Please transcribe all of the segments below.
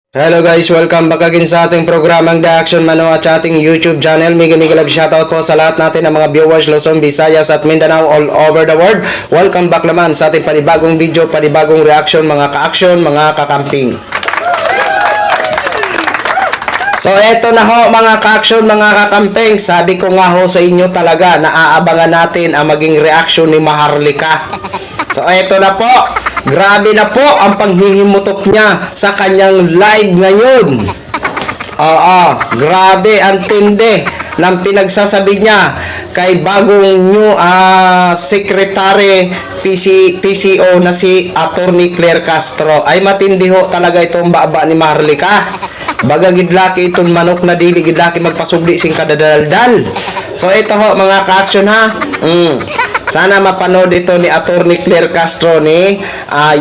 Hello guys, welcome back again sa ating programang The Action Mano at sa ating YouTube channel. Mega love shoutout po sa lahat natin ng mga viewers Luzon, Visayas at Mindanao all over the world. Welcome back naman sa ating panibagong video, panibagong reaction, mga ka-action, mga kakamping. So eto na ho mga ka-action, mga kakamping. Sabi ko nga ho sa inyo talaga, naaabangan natin ang maging reaction ni Maharlika. So eto na po. Grabe na po ang panghihimutok niya sa kanyang live ngayon. Oo, grabe ang tindi ng pinagsasabi niya kay bagong new secretary PCO na si Attorney Claire Castro. Ay matindi ho talaga itong baba ni Maharlika. Baga gidlaki itong manok na dili gidlaki magpasubli sing kadadaldal. So ito ho mga ka-action ha. Sana mapanood ito ni Attorney Claire Castro ni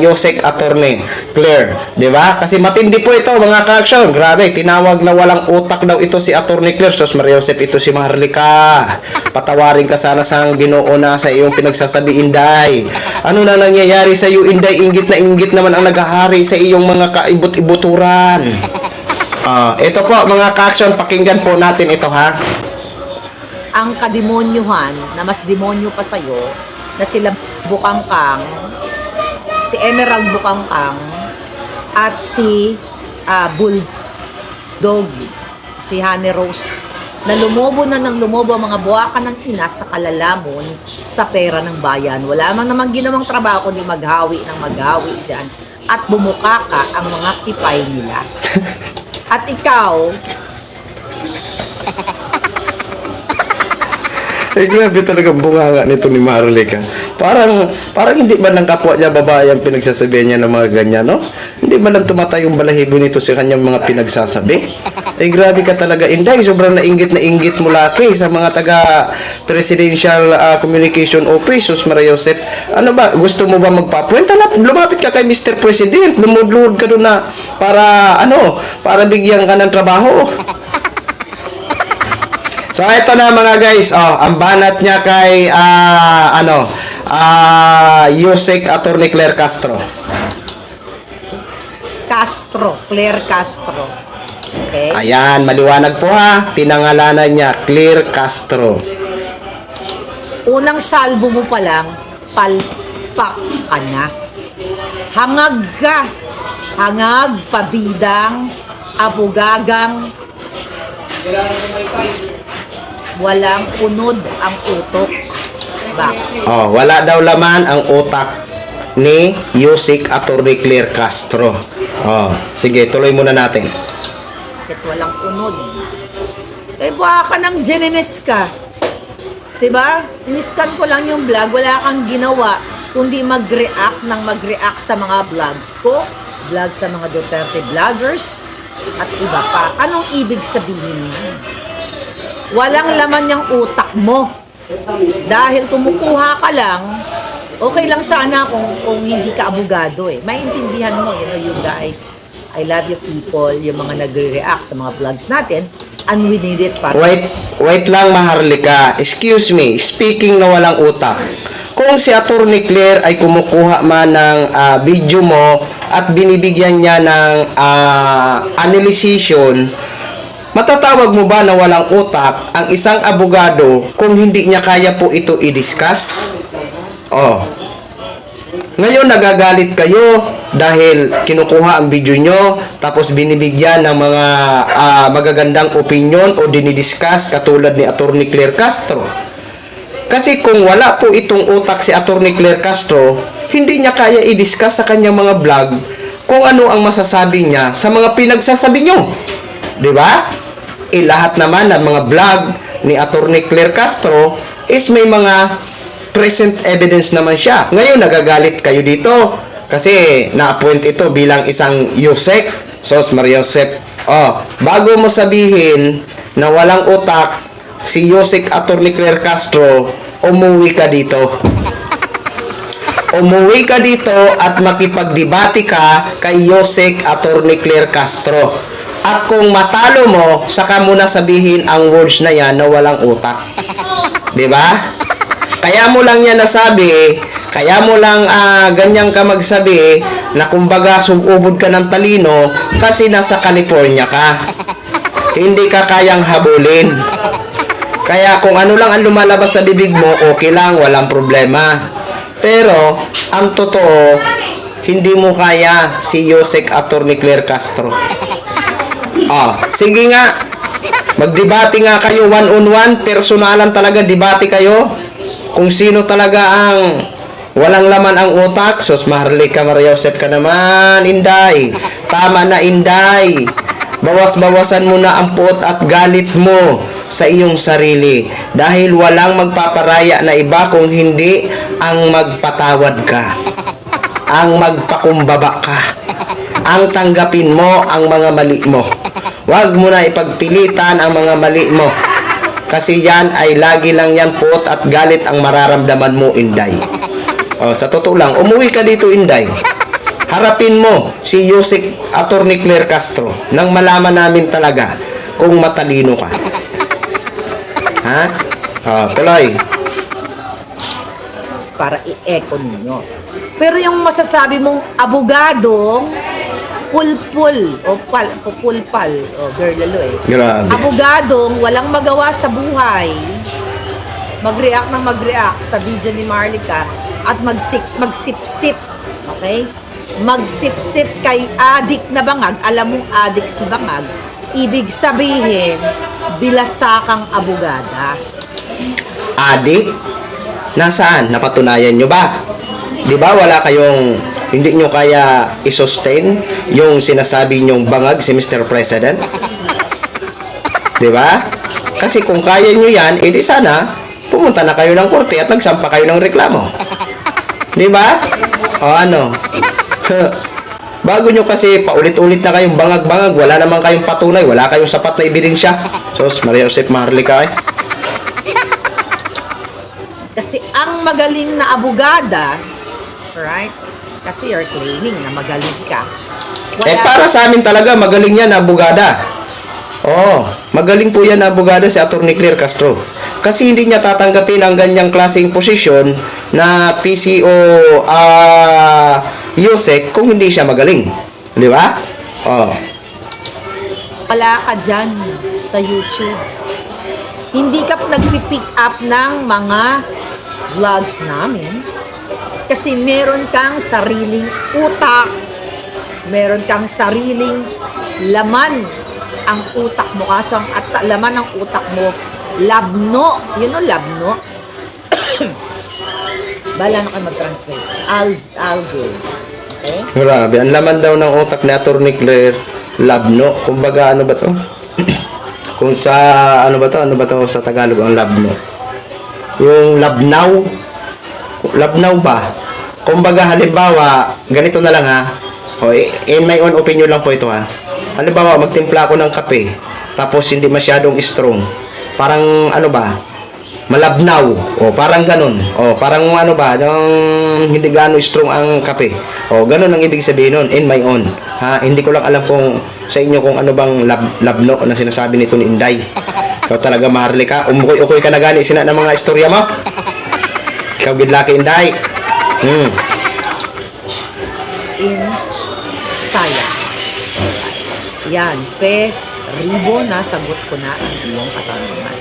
Yosek Attorney Claire, di ba? Kasi matindi po ito mga ka-action. Grabe, tinawag na walang utak daw ito si Attorney Claire. Sos Mariosep, ito si Maharlika. Patawarin ka sana sa Ginoo na sa iyong pinagsasabi, Inday. Ano na nangyayari sa iyo, Inday? Inggit na inggit naman ang naghahari sa iyong mga kaibut-ibuturan. Ito po mga ka-action, pakinggan po natin ito ha. Ang kademonyuhan na mas demonyo pa sa'yo na sila Bukangkang, si Emerald Bukangkang at si Bulldog, si Honey Rose, na lumobo na ng lumobo ang mga buwakan ng Pinas sa kalalamon sa pera ng bayan. Wala man namang ginawang trabaho kundi maghawi ng maghawi dyan at bumukaka ang mga kipay nila. At ikaw, Grabe talaga bunganga nito ni Maharlika. Parang hindi man lang kapwa niya babae ang pinagsasabihan niya ng mga ganyan, no? Hindi man lang tumatay yung balahibo nito sa kanyang mga pinagsasabi. Grabe ka talaga, Inday. Sobrang na inggit mo laki sa mga taga-presidential communication office, Sus Mariosep. Ano ba? Gusto mo ba magpapuwenta? Lumapit ka kay Mr. President. Lumudlud ka doon na para bigyan ka ng trabaho. So ito na mga guys, ang banat niya kay Yosek Attorney Claire Castro. Claire Castro. Okay? Ayan, maliwanag po ha. Pinangalanan niya, Claire Castro. Unang salvo mo pa lang, palpak ka na. Hangag ka. Hangag, pabidang, abugagang, walang unod ang utok. Bakit? Wala daw laman ang utak ni Yosek Attorney Claire Castro. Sige, tuloy muna natin. Bakit walang unod? Buha ka ng Genenes ka. Diba? Iniskan ko lang yung vlog, wala kang ginawa kundi mag-react sa mga vlogs ko, vlogs ng mga Duterte vloggers, at iba pa. Anong ibig sabihin niya? Walang laman yung utak mo. Dahil kumukuha ka lang, okay lang sana kung hindi ka abogado eh. Maintindihan mo, you guys. I love you people, yung mga nagre-react sa mga vlogs natin, and we need it para... Wait lang Maharlika. Excuse me, speaking na walang utak. Kung si Attorney Claire ay kumukuha man ng video mo at binibigyan niya ng analyzation, matatawag mo ba na walang utak ang isang abogado kung hindi niya kaya po ito i-discuss? Ngayon nagagalit kayo dahil kinukuha ang video nyo tapos binibigyan ng mga magagandang opinion o dinidiscuss katulad ni Attorney Claire Castro. Kasi kung wala po itong utak si Attorney Claire Castro, hindi niya kaya i-discuss sa kanyang mga vlog kung ano ang masasabi niya sa mga pinagsasabi nyo. Diba? Lahat naman ng mga vlog ni Attorney Claire Castro is may mga present evidence naman siya. Ngayon nagagalit kayo dito kasi na-appoint ito bilang isang Yosek. Sos Mariosep. Bago mo sabihin na walang utak si Yosek Attorney Claire Castro, umuwi ka dito. Umuwi ka dito at makipagdebate ka kay Yosek Attorney Claire Castro. At kung matalo mo, saka mo na sabihin ang words na yan na walang utak. Diba? Kaya mo lang yan nasabi Kaya mo lang ganyan ka magsabi na kumbaga sububod ka ng talino kasi nasa California ka. Hindi ka kayang habulin. Kaya kung ano lang ang lumalabas sa bibig mo, okay lang, walang problema. Pero, ang totoo, hindi mo kaya si Yusek Atty. Claire Castro. Sige nga, magdebate nga kayo one-on-one, personalan talaga, debate kayo. Kung sino talaga ang walang laman ang utak. Sus, Maharlika Maria Josep ka naman, Inday. Tama na, Inday. Bawas-bawasan mo na ang puot at galit mo sa iyong sarili. Dahil walang magpaparaya na iba kung hindi ang magpatawad ka. Ang magpakumbaba ka. Ang tanggapin mo ang mga mali mo. Huwag mo na ipagpilitan ang mga mali mo. Kasi yan ay lagi lang yan puot at galit ang mararamdaman mo, Inday. Sa totoo lang, umuwi ka dito, Inday. Harapin mo si Yusek Atty. Claire Castro nang malaman namin talaga kung matalino ka. Ha? Tuloy. Para i-echo ninyo. Pero yung masasabi mong abogadong pulpul o pupulpal o girlalo Grabe. abogadong walang magawa sa buhay, mag-react ng mag-react sa video ni Marlica at magsipsip, okay? Magsipsip kay adik na bangag. Alam mong adik si bangag, ibig sabihin bilasakang abogada. Adik? Nasaan? Napatunayan nyo ba? Di ba wala kayong, hindi nyo kaya i-sustain yung sinasabi nyong bangag si Mr. President? Di ba? Kasi kung kaya nyo yan, edi sana pumunta na kayo ng korte at nagsampa kayo ng reklamo. Di ba? Ano? Bago nyo kasi paulit-ulit na kayong bangag-bangag, wala naman kayong patunay, wala kayong sapat na ebidensya. Sos, Maria Josep Maharlika Kasi ang magaling na abogada, right? Kasi you're claiming na magaling ka. Para sa amin talaga, magaling yan na abogada. Magaling po yan na abogada si Atty. Claire Castro. Kasi hindi niya tatanggapin ang ganyang klaseng posisyon na PCO Yusek kung hindi siya magaling. Di ba? Wala ka dyan sa YouTube. Hindi ka nagpipick up ng mga vlogs namin. Kasi meron kang sariling utak. Meron kang sariling laman ang utak mo. Kaso ang laman ng utak mo, labno. You know, labno? Bala na kayo mag-translate. Algae. Okay? Grabe. Ang laman daw ng utak ni Atty. Claire, labno. Kumbaga, ano ba to? Kung sa, ano ba to sa Tagalog ang labno? Yung labnaw. Labnaw ba? Kumbaga, halimbawa, ganito na lang ha. In my own opinion lang po ito ha. Halimbawa, magtimpla ako ng kape, tapos hindi masyadong strong. Parang, ano ba? Malabnaw. Parang ganun. Parang ano ba? Yung hindi gaano strong ang kape. Ganun ang ibig sabihin nun. In my own. Ha? Hindi ko lang alam kung sa inyo kung ano bang labno na sinasabi nito ni Inday. Ikaw talaga Maharlika. Umukoy-ukoy ka na gani sina ng mga istorya mo. Ikaw bidlaki, Inday. In science. Yan. Ribo, nasagot ko na ang iyong katanungan.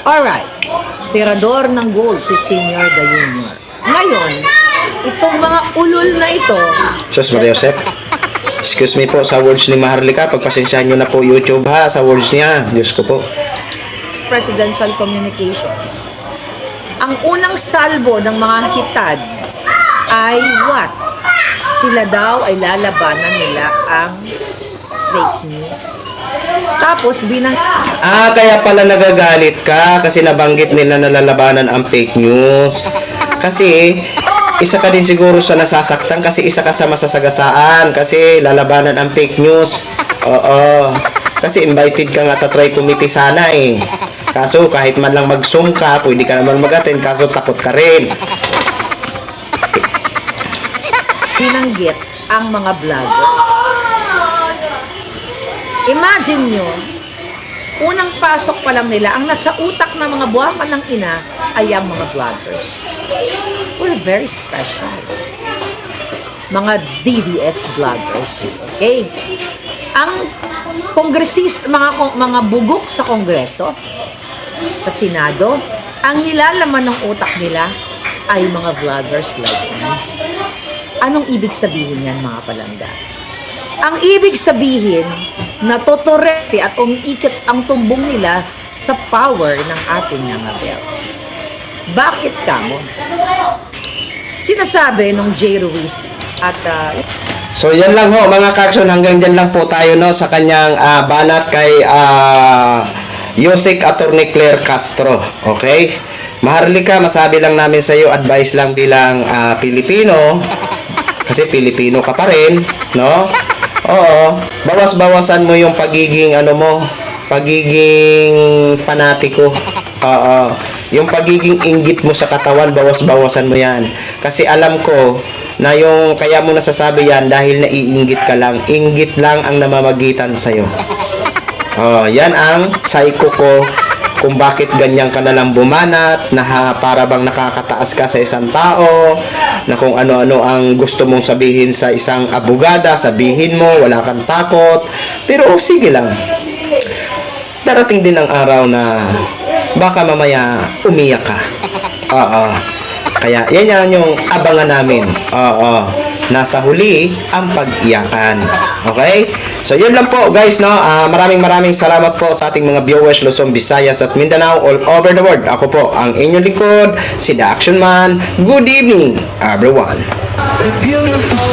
Alright. Tirador ng gold si Senior the Junior. Ngayon, itong mga ulol na ito. Sus, Maria Josep. Excuse me po sa words ni Maharlika. Pagpasensyahan nyo na po YouTube ha sa words niya. Diyos ko po. Presidential Communications. Ang unang salbo ng mga hitad ay what? Sila daw ay lalabanan nila ang fake news. Tapos Kaya pala nagagalit ka kasi nabanggit nila na lalabanan ang fake news. Kasi isa ka din siguro sa nasasaktan kasi isa ka sa masasagasaan kasi lalabanan ang fake news. Kasi invited ka nga sa try committee sana eh. Kaso kahit man lang mag-zoom ka, pwede ka naman mag-attend kaso takot ka rin. binanggit ang mga vloggers. Imagine nyo, unang pasok pa lang nila, ang nasa utak ng mga buwakan ng ina ay ang mga vloggers. We're very special. Mga DDS vloggers. Okay? Ang mga bugok sa Kongreso, sa Senado, ang nilalaman ng utak nila ay mga vloggers like me. Anong ibig sabihin yan, mga palangga? Ang ibig sabihin, natutorete at umiikot ang tumbong nila sa power ng ating mga bells. Bakit kamo? Sinasabi nung J. Ruiz at So yan lang ho mga ka-action, hanggang dyan lang po tayo no sa kanyang banat kay Yusek Attorney Claire Castro. Okay? Maharlika, masabi lang namin sa iyo, advice lang bilang Pilipino, kasi Pilipino ka pa rin, no? Oo, bawas-bawasan mo yung pagiging pagiging panatiko. Oo, yung pagiging inggit mo sa katawan, bawas-bawasan mo yan. Kasi alam ko na yung kaya mo nasasabi yan dahil naiinggit ka lang. Inggit lang ang namamagitan sa'yo. Oh, yan ang psycho ko kung bakit ganyan ka nalang bumanat, na para bang nakakataas ka sa isang tao, na kung ano-ano ang gusto mong sabihin sa isang abogada, sabihin mo, wala kang takot. Pero sige lang. Darating din ang araw na baka mamaya umiyak ka. Oo. Kaya yan yung abangan namin. Oo. Nasa huli ang pag-iyakan. Okay? So yun lang po guys, no? Maraming salamat po sa ating mga viewers Luzon, Visayas at Mindanao all over the world. Ako po ang inyong lingkod, si The Action Man. Good evening, everyone. Beautiful.